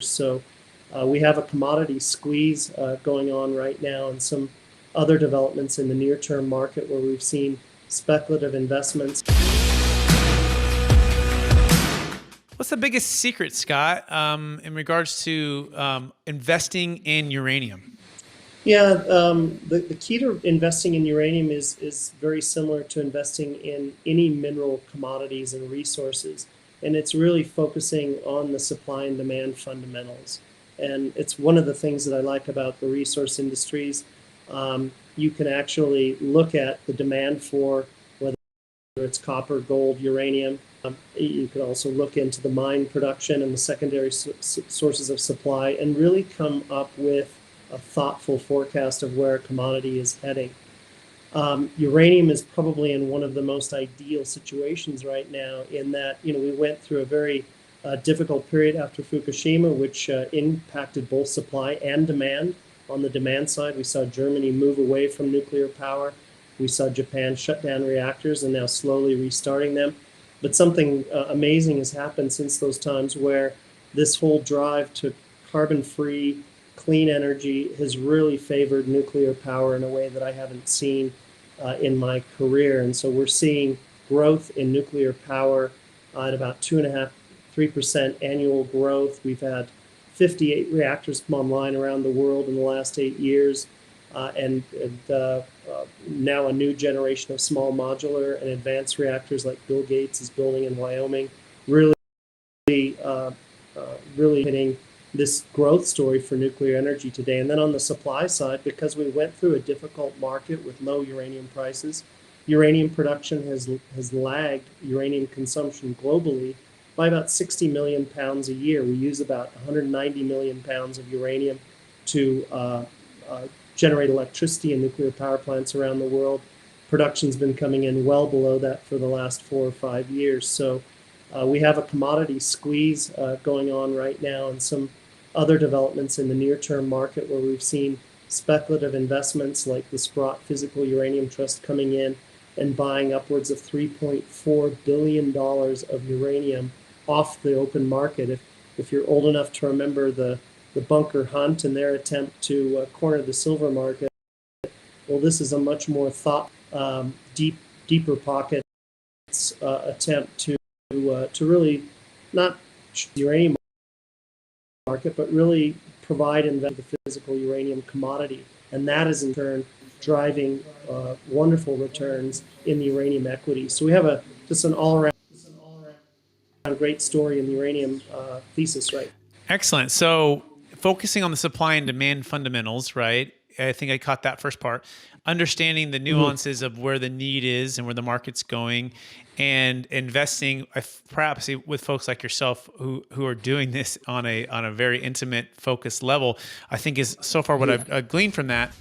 So we have a commodity squeeze going on right now, and some other developments in the near-term market where we've seen speculative investments. What's the biggest secret, Scott, in regards to investing in uranium? Yeah, the key to investing in uranium is very similar to investing in any mineral commodities and resources. And it's really focusing on the supply and demand fundamentals. And it's one of the things that I like about the resource industries. You can actually look at the demand for whether it's copper, gold, uranium. You can also look into the mine production and the secondary sources of supply and really come up with a thoughtful forecast of where a commodity is heading. Uranium is probably in one of the most ideal situations right now in that, we went through a very difficult period after Fukushima, which impacted both supply and demand. On the demand side, we saw Germany move away from nuclear power. We saw Japan shut down reactors and now slowly restarting them. But something amazing has happened since those times where this whole drive to carbon-free, clean energy has really favored nuclear power in a way that I haven't seen in my career. And so we're seeing growth in nuclear power at about 2.5%, 3% annual growth. We've had 58 reactors come online around the world in the last 8 years, and now a new generation of small modular and advanced reactors like Bill Gates is building in Wyoming, really hitting this growth story for nuclear energy today. And then on the supply side, because we went through a difficult market with low uranium prices, uranium production has lagged uranium consumption globally by about 60 million pounds a year. We use about 190 million pounds of uranium to generate electricity in nuclear power plants around the world. Production's been coming in well below that for the last 4 or 5 years. So we have a commodity squeeze going on right now, and some other developments in the near-term market where we've seen speculative investments like the Swarts Physical Uranium Trust coming in and buying upwards of $3.4 billion of uranium off the open market. If you're old enough to remember the bunker hunt and their attempt to corner the silver market, well, this is a much more deeper pockets attempt to really not the uranium market, but really provide the physical uranium commodity. And that is in turn driving wonderful returns in the uranium equity. So we have just an all-around great story in the uranium thesis, right? Excellent. So focusing on the supply and demand fundamentals, right? I think I caught that first part. Understanding the nuances of where the need is and where the market's going, and investing perhaps with folks like yourself who are doing this on a very intimate, focused level, I think is so far what I've gleaned from that.